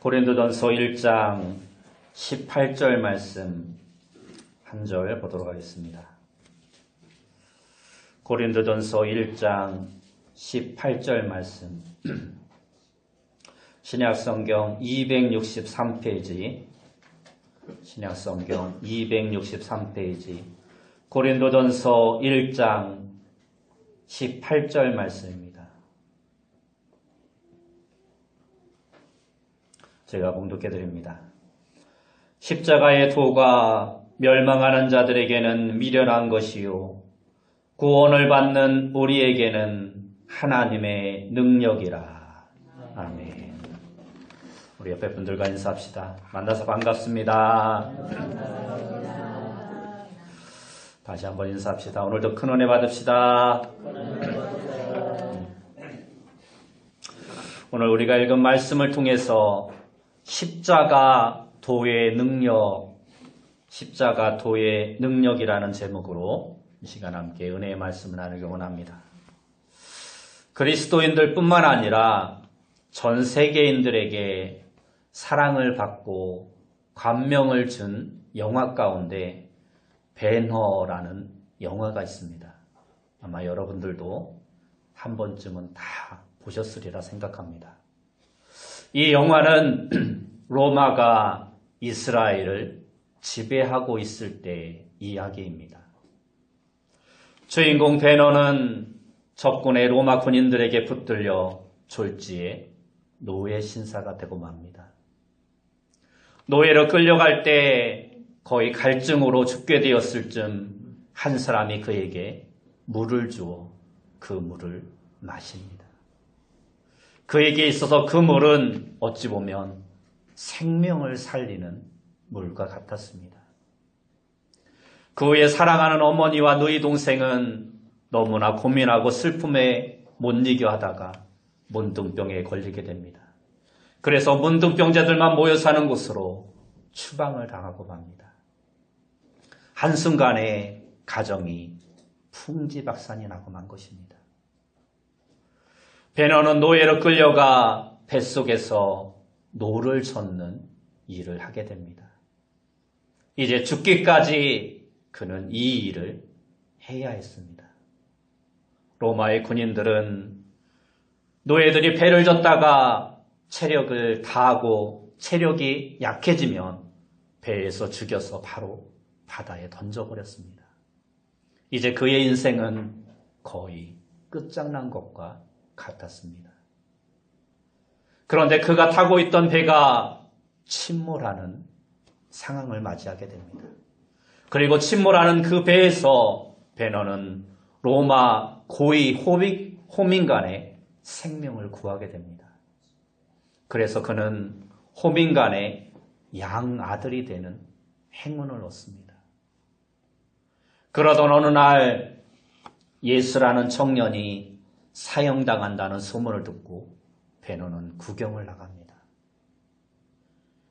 고린도전서 1장 18절 말씀 한 절 보도록 하겠습니다. 고린도전서 1장 18절 말씀 신약성경 263페이지 신약성경 263페이지 고린도전서 1장 18절 말씀입니다. 제가 봉독해 드립니다. 십자가의 도가 멸망하는 자들에게는 미련한 것이요 구원을 받는 우리에게는 하나님의 능력이라. 아멘. 우리 옆에 분들과 인사합시다. 만나서 반갑습니다. 다시 한번 인사합시다. 오늘도 큰 은혜 받읍시다. 오늘 우리가 읽은 말씀을 통해서 십자가 도의 능력이라는 제목으로 이 시간 함께 은혜의 말씀을 나누기 원합니다. 그리스도인들 뿐만 아니라 전 세계인들에게 사랑을 받고 감명을 준 영화 가운데 벤허라는 영화가 있습니다. 아마 여러분들도 한 번쯤은 다 보셨으리라 생각합니다. 이 영화는 로마가 이스라엘을 지배하고 있을 때의 이야기입니다. 주인공 베너는 적군의 로마 군인들에게 붙들려 졸지에 노예 신사가 되고 맙니다. 노예로 끌려갈 때 거의 갈증으로 죽게 되었을 즈음 한 사람이 그에게 물을 주어 그 물을 마십니다. 그에게 있어서 그 물은 어찌 보면 생명을 살리는 물과 같았습니다. 그 후에 사랑하는 어머니와 누이 동생은 너무나 고민하고 슬픔에 못 이겨 하다가 문둥병에 걸리게 됩니다. 그래서 문둥병자들만 모여 사는 곳으로 추방을 당하고 맙니다. 한순간에 가정이 풍지박산이 나고 만 것입니다. 베너는 노예로 끌려가 뱃속에서 노를 젓는 일을 하게 됩니다. 이제 죽기까지 그는 이 일을 해야 했습니다. 로마의 군인들은 노예들이 배를 젓다가 체력을 다하고 체력이 약해지면 배에서 죽여서 바로 바다에 던져버렸습니다. 이제 그의 인생은 거의 끝장난 것과 같았습니다. 그런데 그가 타고 있던 배가 침몰하는 상황을 맞이하게 됩니다. 그리고 침몰하는 그 배에서 베너는 로마 고위 호민간의 생명을 구하게 됩니다. 그래서 그는 호민간의 양아들이 되는 행운을 얻습니다. 그러던 어느 날 예수라는 청년이 사형당한다는 소문을 듣고 베너는 구경을 나갑니다.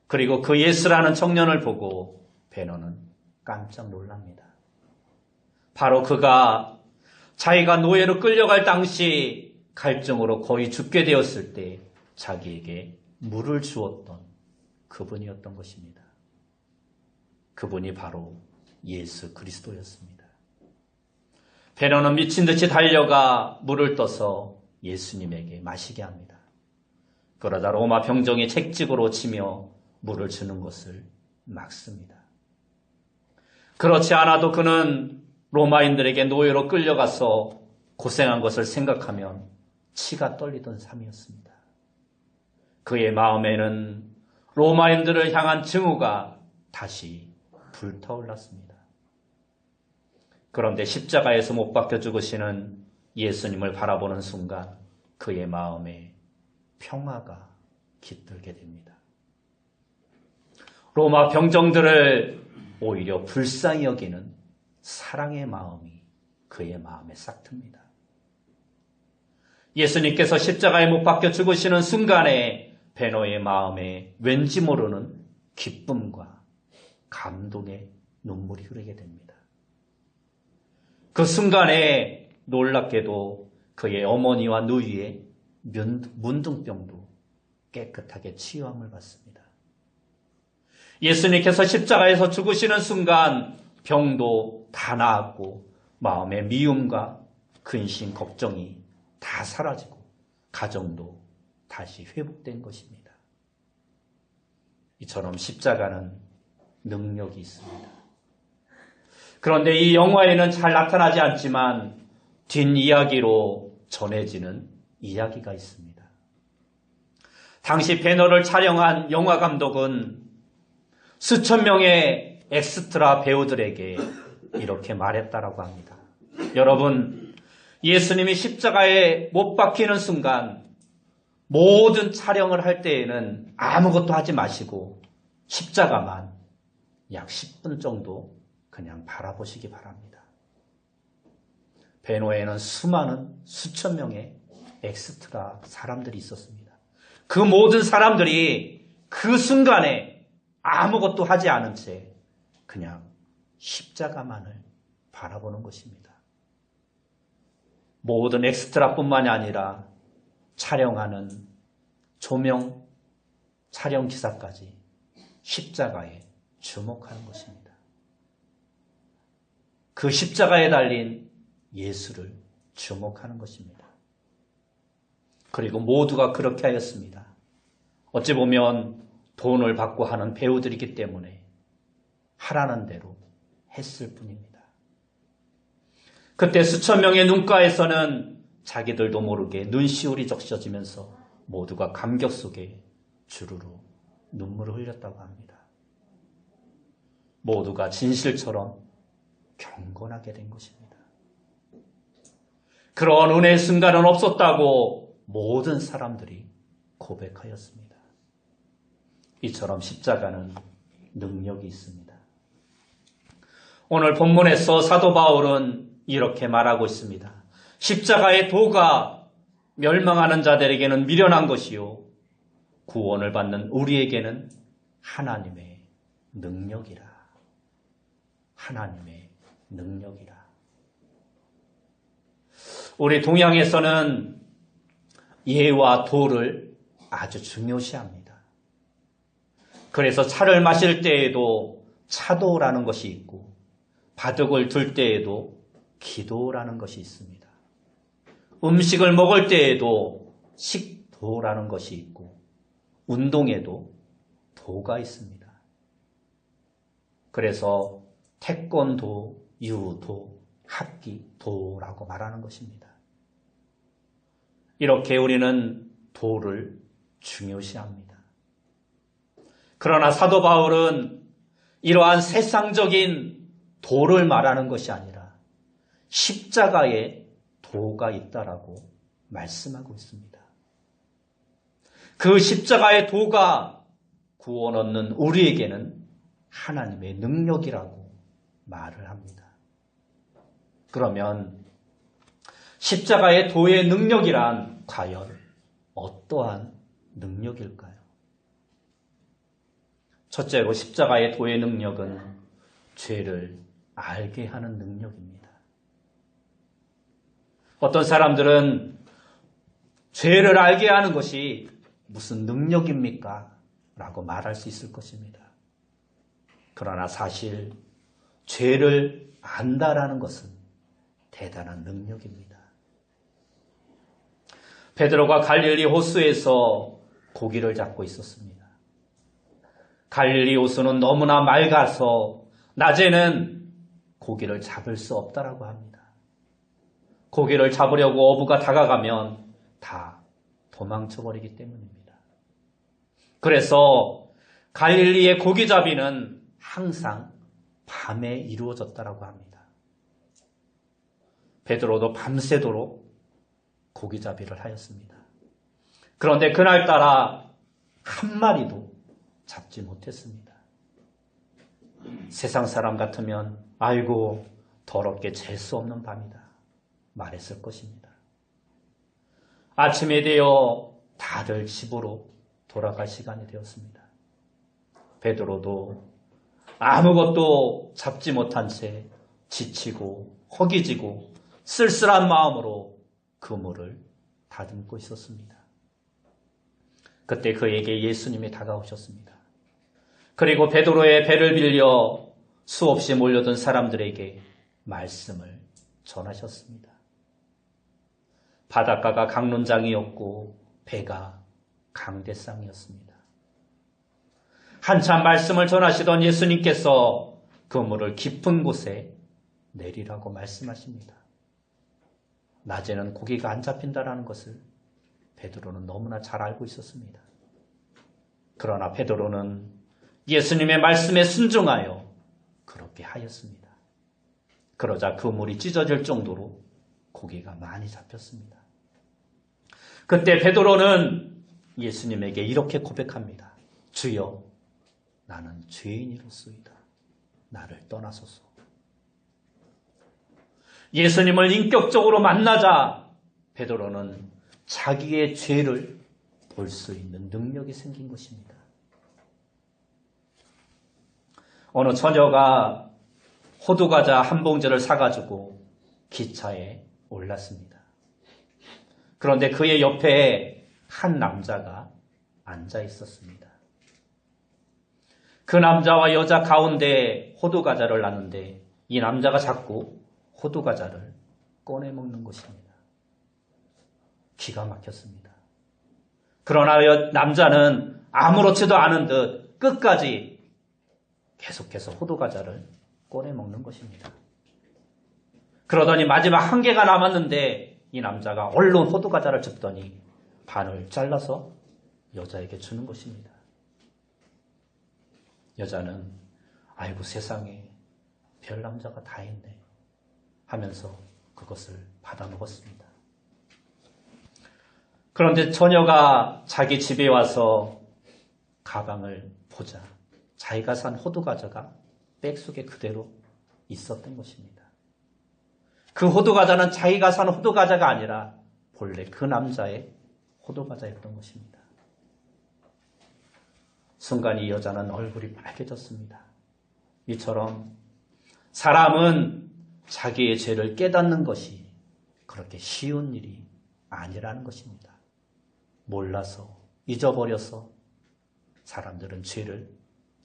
그리고 그 예수라는 청년을 보고 베너는 깜짝 놀랍니다. 바로 그가 자기가 노예로 끌려갈 당시 갈증으로 거의 죽게 되었을 때 자기에게 물을 주었던 그분이었던 것입니다. 그분이 바로 예수 그리스도였습니다. 베너는 미친 듯이 달려가 물을 떠서 예수님에게 마시게 합니다. 그러다 로마 병정이 채찍으로 치며 물을 주는 것을 막습니다. 그렇지 않아도 그는 로마인들에게 노예로 끌려가서 고생한 것을 생각하면 치가 떨리던 삶이었습니다. 그의 마음에는 로마인들을 향한 증오가 다시 불타올랐습니다. 그런데 십자가에서 못 박혀 죽으시는 예수님을 바라보는 순간 그의 마음에 평화가 깃들게 됩니다. 로마 병정들을 오히려 불쌍히 여기는 사랑의 마음이 그의 마음에 싹틉니다. 예수님께서 십자가에 못 박혀 죽으시는 순간에 베너의 마음에 왠지 모르는 기쁨과 감동의 눈물이 흐르게 됩니다. 그 순간에 놀랍게도 그의 어머니와 누이의 문둥병도 깨끗하게 치유함을 받습니다. 예수님께서 십자가에서 죽으시는 순간 병도 다 나았고 마음의 미움과 근심, 걱정이 다 사라지고 가정도 다시 회복된 것입니다. 이처럼 십자가는 능력이 있습니다. 그런데 이 영화에는 잘 나타나지 않지만 뒷이야기로 전해지는 이야기가 있습니다. 당시 배너를 촬영한 영화 감독은 수천 명의 엑스트라 배우들에게 이렇게 말했다라고 합니다. 여러분, 예수님이 십자가에 못 박히는 순간 모든 촬영을 할 때에는 아무것도 하지 마시고 십자가만 약 10분 정도 그냥 바라보시기 바랍니다. 배너에는 수천 명의 엑스트라 사람들이 있었습니다. 그 모든 사람들이 그 순간에 아무것도 하지 않은 채 그냥 십자가만을 바라보는 것입니다. 모든 엑스트라뿐만이 아니라 촬영하는 조명, 촬영 기사까지 십자가에 주목하는 것입니다. 그 십자가에 달린 예수를 주목하는 것입니다. 그리고 모두가 그렇게 하였습니다. 어찌 보면 돈을 받고 하는 배우들이기 때문에 하라는 대로 했을 뿐입니다. 그때 수천 명의 눈가에서는 자기들도 모르게 눈시울이 적셔지면서 모두가 감격 속에 주르르 눈물을 흘렸다고 합니다. 모두가 진실처럼 경건하게 된 것입니다. 그런 은혜의 순간은 없었다고 모든 사람들이 고백하였습니다. 이처럼 십자가는 능력이 있습니다. 오늘 본문에서 사도 바울은 이렇게 말하고 있습니다. 십자가의 도가 멸망하는 자들에게는 미련한 것이요 구원을 받는 우리에게는 하나님의 능력이라. 하나님의 능력이라. 우리 동양에서는 예와 도를 아주 중요시합니다. 그래서 차를 마실 때에도 차도라는 것이 있고 바둑을 둘 때에도 기도라는 것이 있습니다. 음식을 먹을 때에도 식도라는 것이 있고 운동에도 도가 있습니다. 그래서 태권도, 유도, 합기, 도라고 말하는 것입니다. 이렇게 우리는 도를 중요시합니다. 그러나 사도 바울은 이러한 세상적인 도를 말하는 것이 아니라 십자가에 도가 있다라고 말씀하고 있습니다. 그 십자가의 도가 구원 얻는 우리에게는 하나님의 능력이라고 말을 합니다. 그러면 십자가의 도의 능력이란 과연 어떠한 능력일까요? 첫째로 십자가의 도의 능력은 죄를 알게 하는 능력입니다. 어떤 사람들은 죄를 알게 하는 것이 무슨 능력입니까? 라고 말할 수 있을 것입니다. 그러나 사실 죄를 안다라는 것은 대단한 능력입니다. 베드로가 갈릴리 호수에서 고기를 잡고 있었습니다. 갈릴리 호수는 너무나 맑아서 낮에는 고기를 잡을 수 없다라고 합니다. 고기를 잡으려고 어부가 다가가면 다 도망쳐버리기 때문입니다. 그래서 갈릴리의 고기잡이는 항상 밤에 이루어졌다라고 합니다. 베드로도 밤새도록 고기잡이를 하였습니다. 그런데 그날따라 한 마리도 잡지 못했습니다. 세상 사람 같으면 아이고 더럽게 재수 없는 밤이다 말했을 것입니다. 아침이 되어 다들 집으로 돌아갈 시간이 되었습니다. 베드로도 아무것도 잡지 못한 채 지치고 허기지고 쓸쓸한 마음으로 그물을 다듬고 있었습니다. 그때 그에게 예수님이 다가오셨습니다. 그리고 베드로의 배를 빌려 수없이 몰려든 사람들에게 말씀을 전하셨습니다. 바닷가가 강론장이었고 배가 강대상이었습니다. 한참 말씀을 전하시던 예수님께서 그물을 깊은 곳에 내리라고 말씀하십니다. 낮에는 고기가 안 잡힌다는 것을 베드로는 너무나 잘 알고 있었습니다. 그러나 베드로는 예수님의 말씀에 순종하여 그렇게 하였습니다. 그러자 그물이 찢어질 정도로 고기가 많이 잡혔습니다. 그때 베드로는 예수님에게 이렇게 고백합니다. 주여, 나는 죄인이로소이다. 나를 떠나소서. 예수님을 인격적으로 만나자 베드로는 자기의 죄를 볼 수 있는 능력이 생긴 것입니다. 어느 처녀가 호두과자 한 봉지를 사가지고 기차에 올랐습니다. 그런데 그의 옆에 한 남자가 앉아 있었습니다. 그 남자와 여자 가운데 호두과자를 놨는데 이 남자가 자꾸 호두과자를 꺼내 먹는 것입니다. 기가 막혔습니다. 그러나 남자는 아무렇지도 않은 듯 끝까지 계속해서 호두과자를 꺼내 먹는 것입니다. 그러더니 마지막 한 개가 남았는데 이 남자가 얼른 호두과자를 줍더니 반을 잘라서 여자에게 주는 것입니다. 여자는 아이고 세상에 별 남자가 다 있네 하면서 그것을 받아 먹었습니다. 그런데 처녀가 자기 집에 와서 가방을 보자 자기가 산 호두과자가 백 속에 그대로 있었던 것입니다. 그 호두과자는 자기가 산 호두과자가 아니라 본래 그 남자의 호두과자였던 것입니다. 순간 이 여자는 얼굴이 빨개졌습니다. 이처럼 사람은 자기의 죄를 깨닫는 것이 그렇게 쉬운 일이 아니라는 것입니다. 몰라서 잊어버려서 사람들은 죄를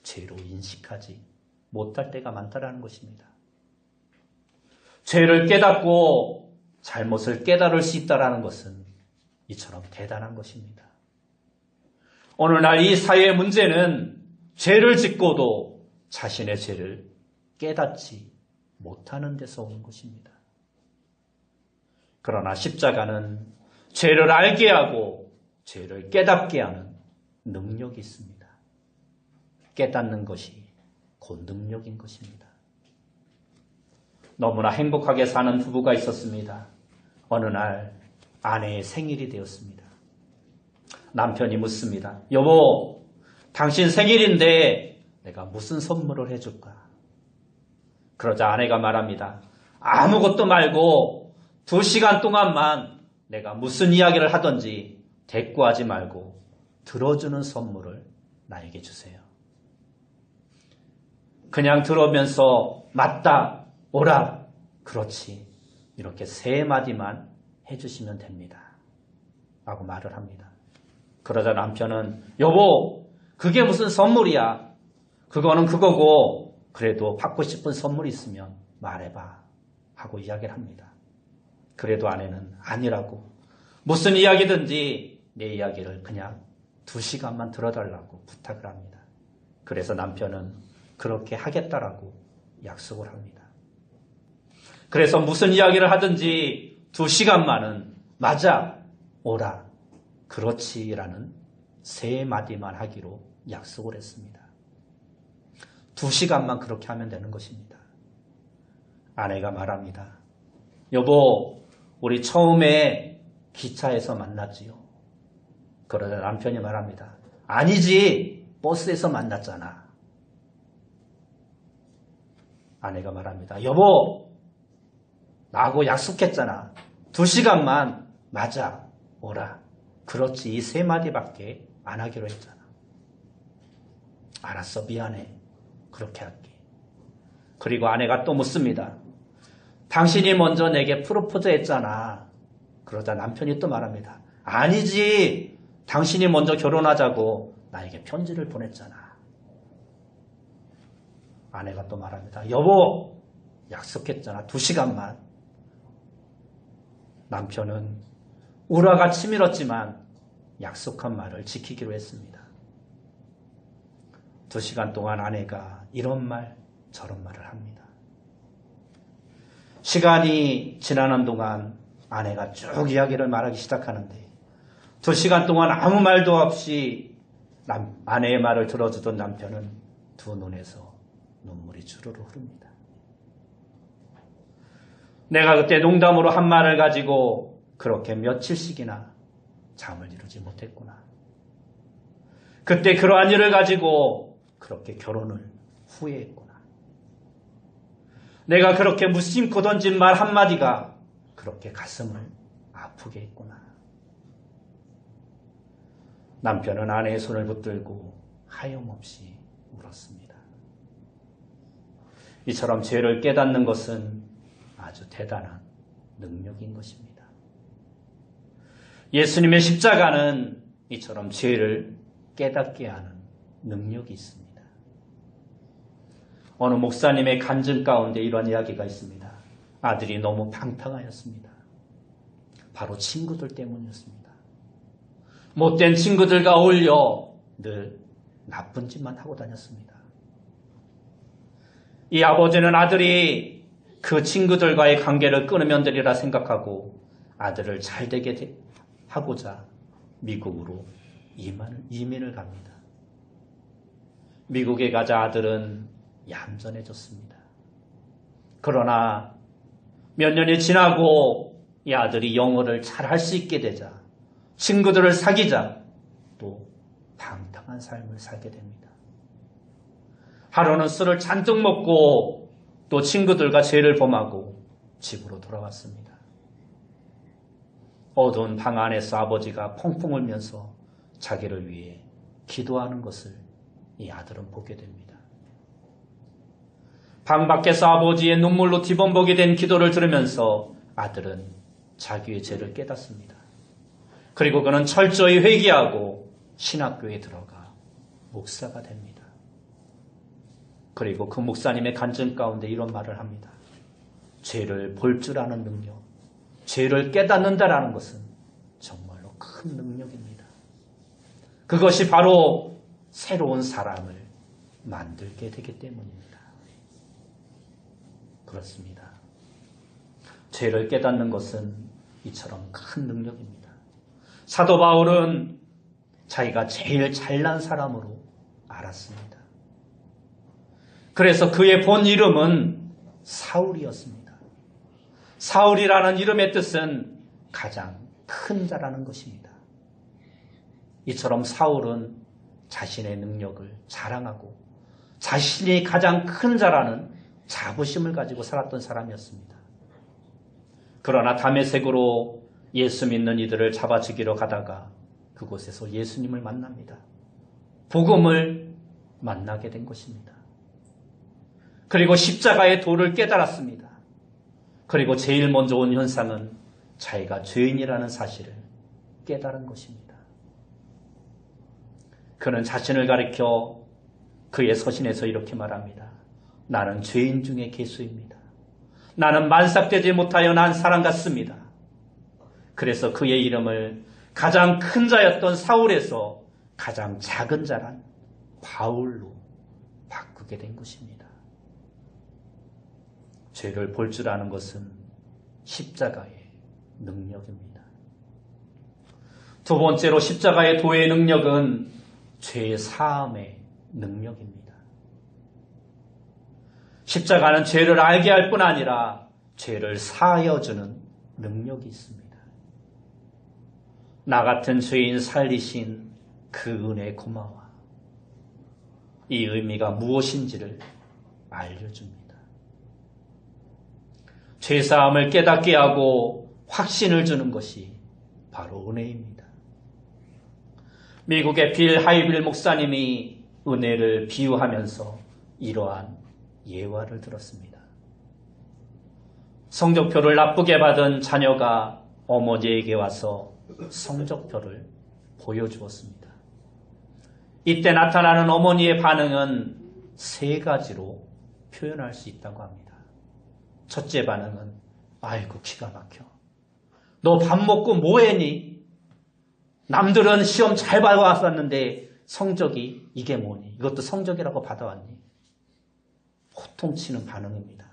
죄로 인식하지 못할 때가 많다라는 것입니다. 죄를 깨닫고 잘못을 깨달을 수 있다는 것은 이처럼 대단한 것입니다. 오늘날 이 사회의 문제는 죄를 짓고도 자신의 죄를 깨닫지 못하는 데서 오는 것입니다. 그러나 십자가는 죄를 알게 하고 죄를 깨닫게 하는 능력이 있습니다. 깨닫는 것이 곧 능력인 것입니다. 너무나 행복하게 사는 부부가 있었습니다. 어느 날 아내의 생일이 되었습니다. 남편이 묻습니다. 여보, 당신 생일인데 내가 무슨 선물을 해줄까? 그러자 아내가 말합니다. 아무것도 말고 2시간 동안만 내가 무슨 이야기를 하든지 대꾸하지 말고 들어주는 선물을 나에게 주세요. 그냥 들으면서 맞다, 오라, 그렇지 이렇게 3마디만 해주시면 됩니다. 라고 말을 합니다. 그러자 남편은 여보, 그게 무슨 선물이야. 그거는 그거고 그래도 받고 싶은 선물이 있으면 말해봐 하고 이야기를 합니다. 그래도 아내는 아니라고 무슨 이야기든지 내 이야기를 그냥 2시간만 들어달라고 부탁을 합니다. 그래서 남편은 그렇게 하겠다라고 약속을 합니다. 그래서 무슨 이야기를 하든지 2시간만은 맞아, 오라, 그렇지라는 3마디만 하기로 약속을 했습니다. 2시간만 그렇게 하면 되는 것입니다. 아내가 말합니다. 여보, 우리 처음에 기차에서 만났지요. 그러자 남편이 말합니다. 아니지, 버스에서 만났잖아. 아내가 말합니다. 여보, 나하고 약속했잖아. 2시간만 맞아, 오라. 그렇지, 이 3마디밖에 안 하기로 했잖아. 알았어, 미안해. 그렇게 할게. 그리고 아내가 또 묻습니다. 당신이 먼저 내게 프로포즈 했잖아. 그러자 남편이 또 말합니다. 아니지, 당신이 먼저 결혼하자고 나에게 편지를 보냈잖아. 아내가 또 말합니다. 여보, 약속했잖아. 2시간만. 남편은 우라가 치밀었지만 약속한 말을 지키기로 했습니다. 2시간 동안 아내가 이런 말 저런 말을 합니다. 시간이 지나는 동안 아내가 쭉 이야기를 말하기 시작하는데 2시간 동안 아무 말도 없이 아내의 말을 들어주던 남편은 두 눈에서 눈물이 주르르 흐릅니다. 내가 그때 농담으로 한 말을 가지고 그렇게 며칠씩이나 잠을 이루지 못했구나. 그때 그러한 일을 가지고 그렇게 결혼을 후회했구나. 내가 그렇게 무심코 던진 말 한마디가 그렇게 가슴을 아프게 했구나. 남편은 아내의 손을 붙들고 하염없이 울었습니다. 이처럼 죄를 깨닫는 것은 아주 대단한 능력인 것입니다. 예수님의 십자가는 이처럼 죄를 깨닫게 하는 능력이 있습니다. 어느 목사님의 간증 가운데 이런 이야기가 있습니다. 아들이 너무 방탕하였습니다. 바로 친구들 때문이었습니다. 못된 친구들과 어울려 늘 나쁜 짓만 하고 다녔습니다. 이 아버지는 아들이 그 친구들과의 관계를 끊으면 되리라 생각하고 아들을 잘 되게 하고자 미국으로 이민을 갑니다. 미국에 가자 아들은 얌전해졌습니다. 그러나 몇 년이 지나고 이 아들이 영어를 잘 할 수 있게 되자 친구들을 사귀자 또 방탕한 삶을 살게 됩니다. 하루는 술을 잔뜩 먹고 또 친구들과 죄를 범하고 집으로 돌아왔습니다. 어두운 방 안에서 아버지가 펑펑 울면서 자기를 위해 기도하는 것을 이 아들은 보게 됩니다. 방 밖에서 아버지의 눈물로 뒤범벅이 된 기도를 들으면서 아들은 자기의 죄를 깨닫습니다. 그리고 그는 철저히 회개하고 신학교에 들어가 목사가 됩니다. 그리고 그 목사님의 간증 가운데 이런 말을 합니다. 죄를 볼 줄 아는 능력, 죄를 깨닫는다라는 것은 정말로 큰 능력입니다. 그것이 바로 새로운 사람을 만들게 되기 때문입니다. 그렇습니다. 죄를 깨닫는 것은 이처럼 큰 능력입니다. 사도 바울은 자기가 제일 잘난 사람으로 알았습니다. 그래서 그의 본 이름은 사울이었습니다. 사울이라는 이름의 뜻은 가장 큰 자라는 것입니다. 이처럼 사울은 자신의 능력을 자랑하고 자신이 가장 큰 자라는 자부심을 가지고 살았던 사람이었습니다. 그러나 다메섹으로 예수 믿는 이들을 잡아 죽이러 가다가 그곳에서 예수님을 만납니다. 복음을 만나게 된 것입니다. 그리고 십자가의 도를 깨달았습니다. 그리고 제일 먼저 온 현상은 자기가 죄인이라는 사실을 깨달은 것입니다. 그는 자신을 가리켜 그의 서신에서 이렇게 말합니다. 나는 죄인 중에 괴수입니다. 나는 만삭되지 못하여 난 사람 같습니다. 그래서 그의 이름을 가장 큰 자였던 사울에서 가장 작은 자란 바울로 바꾸게 된 것입니다. 죄를 볼 줄 아는 것은 십자가의 능력입니다. 두 번째로 십자가의 도의 능력은 죄 사함의 능력입니다. 십자가는 죄를 알게 할 뿐 아니라 죄를 사하여 주는 능력이 있습니다. 나 같은 죄인 살리신 그 은혜 고마워. 이 의미가 무엇인지를 알려줍니다. 죄사함을 깨닫게 하고 확신을 주는 것이 바로 은혜입니다. 미국의 빌 하이빌 목사님이 은혜를 비유하면서 이러한 예화를 들었습니다. 성적표를 나쁘게 받은 자녀가 어머니에게 와서 성적표를 보여주었습니다. 이때 나타나는 어머니의 반응은 세 가지로 표현할 수 있다고 합니다. 첫째 반응은 아이고 기가 막혀. 너 밥 먹고 뭐 했니? 남들은 시험 잘 봐왔었는데 성적이 이게 뭐니? 이것도 성적이라고 받아왔니? 호통치는 반응입니다.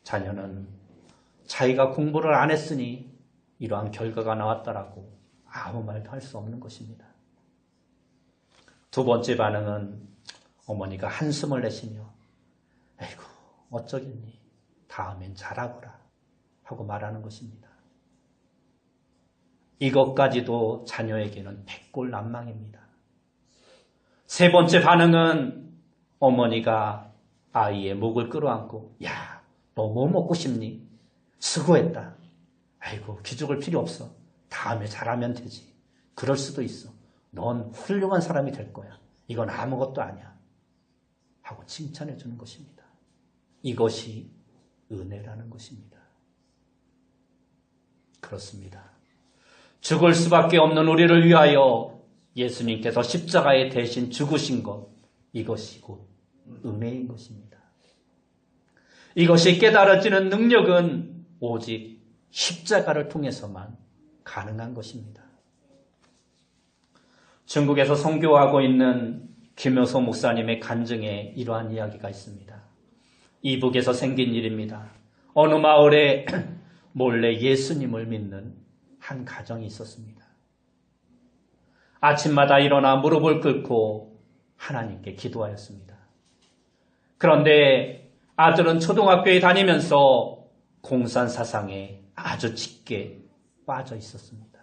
자녀는 자기가 공부를 안 했으니 이러한 결과가 나왔다라고 아무 말도 할 수 없는 것입니다. 두 번째 반응은 어머니가 한숨을 내쉬며 아이고 어쩌겠니? 다음엔 잘하거라 하고 말하는 것입니다. 이것까지도 자녀에게는 백골난망입니다. 세 번째 반응은 어머니가 아이의 목을 끌어안고 야, 너 뭐 먹고 싶니? 수고했다. 아이고 기죽을 필요 없어. 다음에 잘하면 되지. 그럴 수도 있어. 넌 훌륭한 사람이 될 거야. 이건 아무것도 아니야. 하고 칭찬해 주는 것입니다. 이것이 은혜라는 것입니다. 그렇습니다. 죽을 수밖에 없는 우리를 위하여 예수님께서 십자가에 대신 죽으신 것, 이것이 곧 은혜인 것입니다. 이것이 깨달아지는 능력은 오직 십자가를 통해서만 가능한 것입니다. 중국에서 선교하고 있는 김효소 목사님의 간증에 이러한 이야기가 있습니다. 이북에서 생긴 일입니다. 어느 마을에 몰래 예수님을 믿는 한 가정이 있었습니다. 아침마다 일어나 무릎을 꿇고 하나님께 기도하였습니다. 그런데 아들은 초등학교에 다니면서 공산 사상에 아주 짙게 빠져 있었습니다.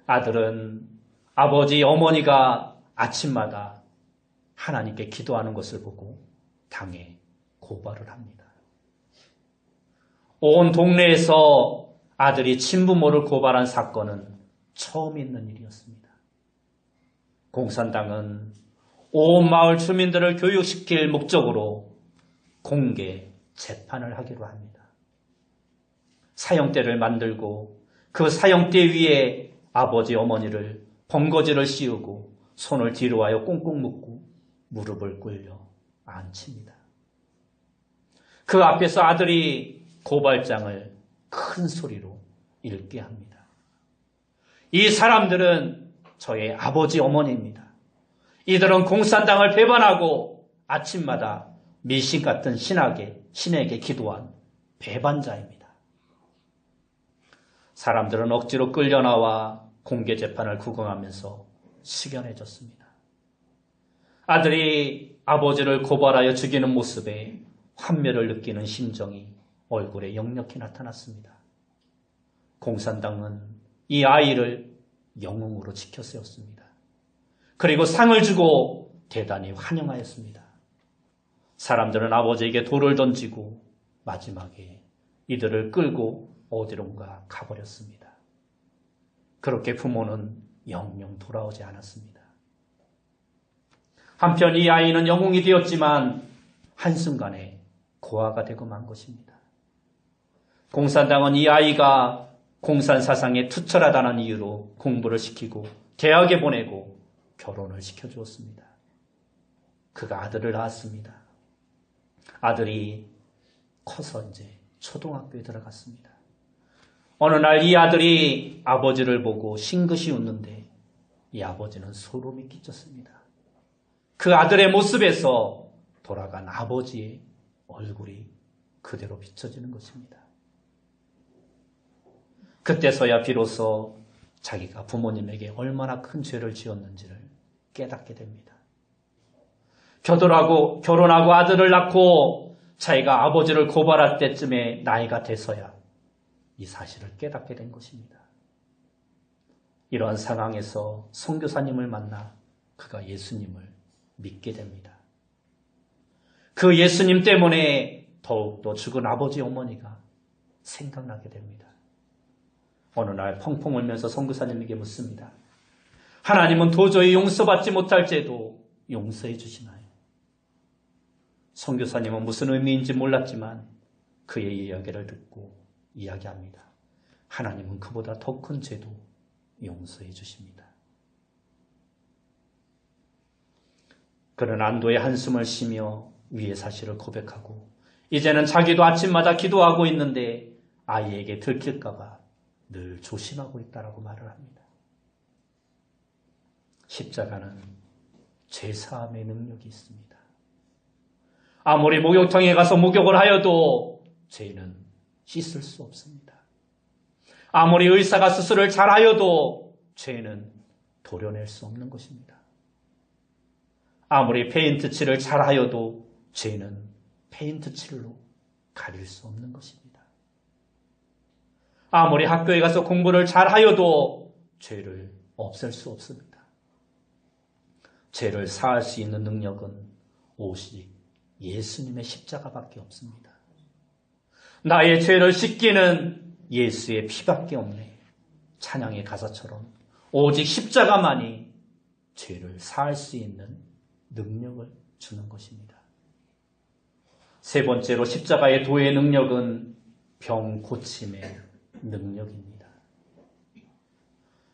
아들은 아버지, 어머니가 아침마다 하나님께 기도하는 것을 보고 당에 고발을 합니다. 온 동네에서 아들이 친부모를 고발한 사건은 처음 있는 일이었습니다. 공산당은 온 마을 주민들을 교육시킬 목적으로 공개 재판을 하기로 합니다. 사형대를 만들고 그 사형대 위에 아버지, 어머니를 번거지를 씌우고 손을 뒤로 하여 꽁꽁 묶고 무릎을 꿇려 앉힙니다. 그 앞에서 아들이 고발장을 큰 소리로 읽게 합니다. 이 사람들은 저의 아버지, 어머니입니다. 이들은 공산당을 배반하고 아침마다 미신 같은 신에게 기도한 배반자입니다. 사람들은 억지로 끌려나와 공개재판을 구경하면서 숙연해졌습니다. 아들이 아버지를 고발하여 죽이는 모습에 환멸을 느끼는 심정이 얼굴에 역력히 나타났습니다. 공산당은 이 아이를 영웅으로 지켜 세웠습니다. 그리고 상을 주고 대단히 환영하였습니다. 사람들은 아버지에게 돌을 던지고 마지막에 이들을 끌고 어디론가 가버렸습니다. 그렇게 부모는 영영 돌아오지 않았습니다. 한편 이 아이는 영웅이 되었지만 한순간에 고아가 되고 만 것입니다. 공산당은 이 아이가 공산 사상에 투철하다는 이유로 공부를 시키고 대학에 보내고 결혼을 시켜주었습니다. 그가 아들을 낳았습니다. 아들이 커서 이제 초등학교에 들어갔습니다. 어느 날 이 아들이 아버지를 보고 싱긋이 웃는데 이 아버지는 소름이 끼쳤습니다. 그 아들의 모습에서 돌아간 아버지의 얼굴이 그대로 비춰지는 것입니다. 그때서야 비로소 자기가 부모님에게 얼마나 큰 죄를 지었는지를 깨닫게 됩니다. 결혼하고 아들을 낳고 자기가 아버지를 고발할 때쯤에 나이가 돼서야 이 사실을 깨닫게 된 것입니다. 이러한 상황에서 선교사님을 만나 그가 예수님을 믿게 됩니다. 그 예수님 때문에 더욱더 죽은 아버지, 어머니가 생각나게 됩니다. 어느 날 펑펑 울면서 선교사님에게 묻습니다. 하나님은 도저히 용서받지 못할 죄도 용서해 주시나요? 선교사님은 무슨 의미인지 몰랐지만 그의 이야기를 듣고 이야기합니다. 하나님은 그보다 더 큰 죄도 용서해 주십니다. 그는 안도의 한숨을 쉬며 위의 사실을 고백하고 이제는 자기도 아침마다 기도하고 있는데 아이에게 들킬까봐 늘 조심하고 있다라고 말을 합니다. 십자가는 죄사함의 능력이 있습니다. 아무리 목욕탕에 가서 목욕을 하여도 죄는 씻을 수 없습니다. 아무리 의사가 수술을 잘하여도 죄는 도려낼 수 없는 것입니다. 아무리 페인트 칠을 잘하여도 죄는 페인트 칠로 가릴 수 없는 것입니다. 아무리 학교에 가서 공부를 잘하여도 죄를 없앨 수 없습니다. 죄를 사할 수 있는 능력은 오직 예수님의 십자가밖에 없습니다. 나의 죄를 씻기는 예수의 피밖에 없네. 찬양의 가사처럼 오직 십자가만이 죄를 사할 수 있는 능력을 주는 것입니다. 세 번째로 십자가의 도의 능력은 병 고침의 능력입니다.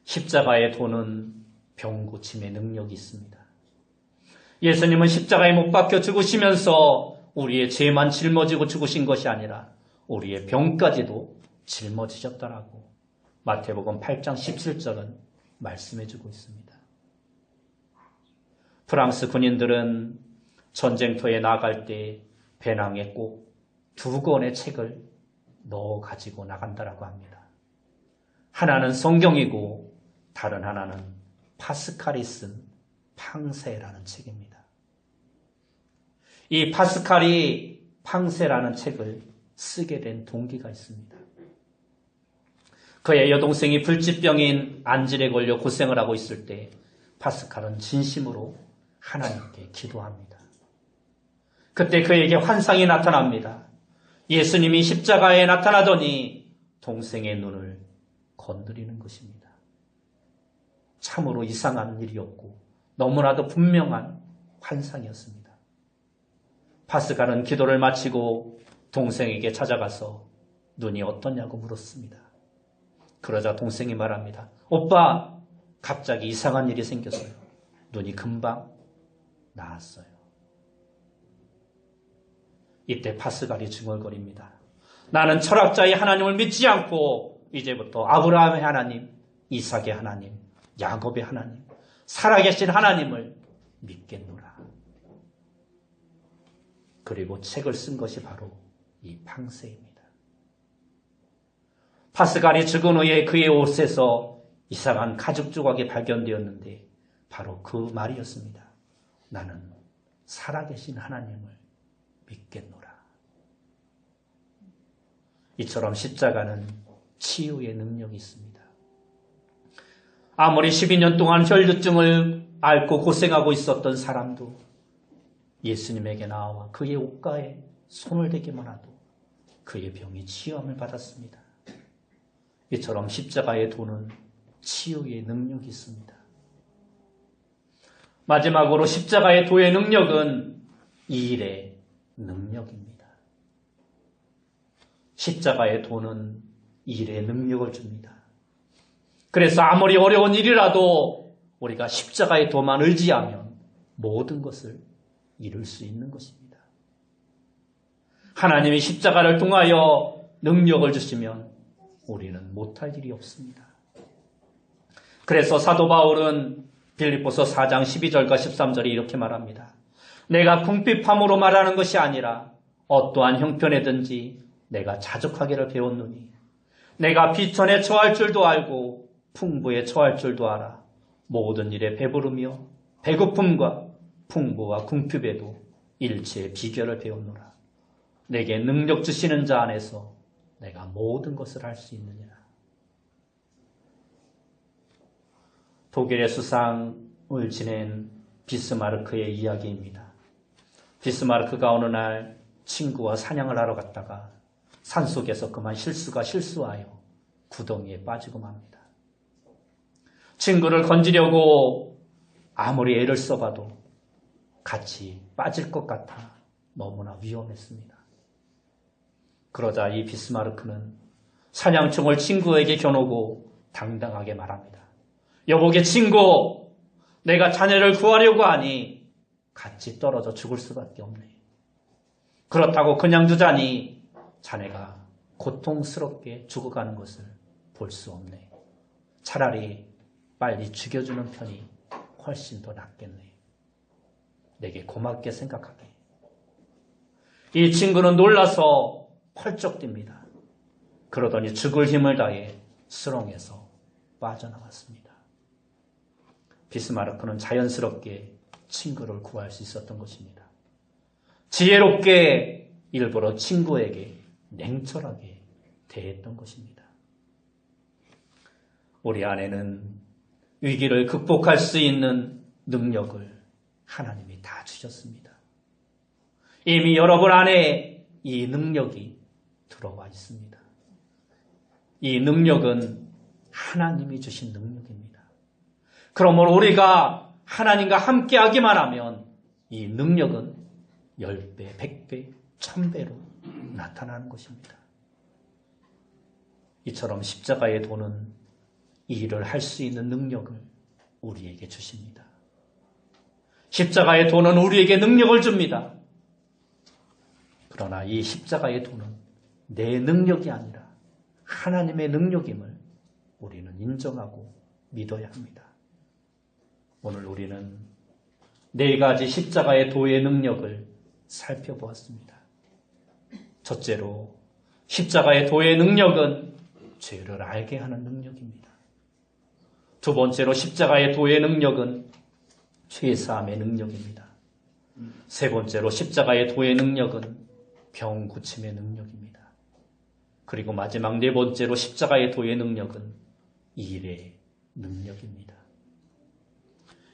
십자가의 도는 병 고침의 능력이 있습니다. 예수님은 십자가에 못 박혀 죽으시면서 우리의 죄만 짊어지고 죽으신 것이 아니라 우리의 병까지도 짊어지셨다라고 마태복음 8장 17절은 말씀해주고 있습니다. 프랑스 군인들은 전쟁터에 나갈 때 배낭에 꼭 2권의 책을 넣어 가지고 나간다라고 합니다. 하나는 성경이고 다른 하나는 파스칼이 쓴 팡세라는 책입니다. 이 파스칼이 팡세라는 책을 쓰게 된 동기가 있습니다. 그의 여동생이 불치병인 안질에 걸려 고생을 하고 있을 때 파스칼은 진심으로 하나님께 기도합니다. 그때 그에게 환상이 나타납니다. 예수님이 십자가에 나타나더니 동생의 눈을 건드리는 것입니다. 참으로 이상한 일이었고 너무나도 분명한 환상이었습니다. 파스칼은 기도를 마치고 동생에게 찾아가서 눈이 어떠냐고 물었습니다. 그러자 동생이 말합니다. 오빠, 갑자기 이상한 일이 생겼어요. 눈이 금방 나았어요. 이때 파스칼이 중얼거립니다. 나는 철학자의 하나님을 믿지 않고 이제부터 아브라함의 하나님, 이삭의 하나님, 야곱의 하나님, 살아계신 하나님을 믿겠노라. 그리고 책을 쓴 것이 바로 이 팡세입니다. 파스칼이 죽은 후에 그의 옷에서 이상한 가죽 조각이 발견되었는데 바로 그 말이었습니다. 나는 살아계신 하나님을 믿겠노라. 이처럼 십자가는 치유의 능력이 있습니다. 아무리 12년 동안 혈류증을 앓고 고생하고 있었던 사람도 예수님에게 나와 그의 옷가에 손을 대기만 해도 그의 병이 치유함을 받았습니다. 이처럼 십자가의 도는 치유의 능력이 있습니다. 마지막으로 십자가의 도의 능력은 일의 능력입니다. 십자가의 도는 일의 능력을 줍니다. 그래서 아무리 어려운 일이라도 우리가 십자가의 도만 의지하면 모든 것을 이룰 수 있는 것입니다. 하나님이 십자가를 통하여 능력을 주시면 우리는 못할 일이 없습니다. 그래서 사도 바울은 빌립보서 4장 12절과 13절에 이렇게 말합니다. 내가 궁핍함으로 말하는 것이 아니라 어떠한 형편에든지 내가 자족하기를 배웠노니 내가 비천에 처할 줄도 알고 풍부에 처할 줄도 알아 모든 일에 배부르며 배고픔과 풍부와 궁핍에도 일체의 비결을 배웠노라. 내게 능력 주시는 자 안에서 내가 모든 것을 할 수 있느니라. 독일의 수상을 지낸 비스마르크의 이야기입니다. 비스마르크가 어느 날 친구와 사냥을 하러 갔다가 산속에서 그만 실수하여 구덩이에 빠지고 맙니다. 친구를 건지려고 아무리 애를 써봐도 같이 빠질 것 같아 너무나 위험했습니다. 그러자 이 비스마르크는 사냥총을 친구에게 겨누고 당당하게 말합니다. 여보게 친구, 내가 자네를 구하려고 하니 같이 떨어져 죽을 수밖에 없네. 그렇다고 그냥 두자니 자네가 고통스럽게 죽어가는 것을 볼 수 없네. 차라리 빨리 죽여주는 편이 훨씬 더 낫겠네. 내게 고맙게 생각하게. 이 친구는 놀라서 펄쩍 뜁니다. 그러더니 죽을 힘을 다해 수렁에서 빠져나왔습니다. 비스마르크는 자연스럽게 친구를 구할 수 있었던 것입니다. 지혜롭게 일부러 친구에게 냉철하게 대했던 것입니다. 우리 안에는 위기를 극복할 수 있는 능력을 하나님이 다 주셨습니다. 이미 여러분 안에 이 능력이 들어와 있습니다. 이 능력은 하나님이 주신 능력입니다. 그러므로 우리가 하나님과 함께하기만 하면 이 능력은 10배, 100배, 1000배로 나타나는 것입니다. 이처럼 십자가의 도는 이 일을 할 수 있는 능력을 우리에게 주십니다. 십자가의 도는 우리에게 능력을 줍니다. 그러나 이 십자가의 도는 내 능력이 아니라 하나님의 능력임을 우리는 인정하고 믿어야 합니다. 오늘 우리는 4가지 십자가의 도의 능력을 살펴보았습니다. 첫째로 십자가의 도의 능력은 죄를 알게 하는 능력입니다. 두 번째로 십자가의 도의 능력은 죄사함의 능력입니다. 세 번째로 십자가의 도의 능력은 병 고침의 능력입니다. 그리고 마지막 4번째로 십자가의 도의 능력은 일의 능력입니다.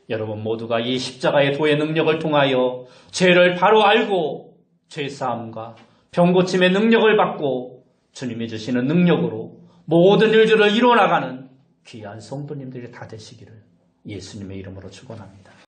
여러분 모두가 이 십자가의 도의 능력을 통하여 죄를 바로 알고 죄사함과 병 고침의 능력을 받고 주님이 주시는 능력으로 모든 일들을 이뤄나가는 귀한 성도님들이 다 되시기를 예수님의 이름으로 축원합니다.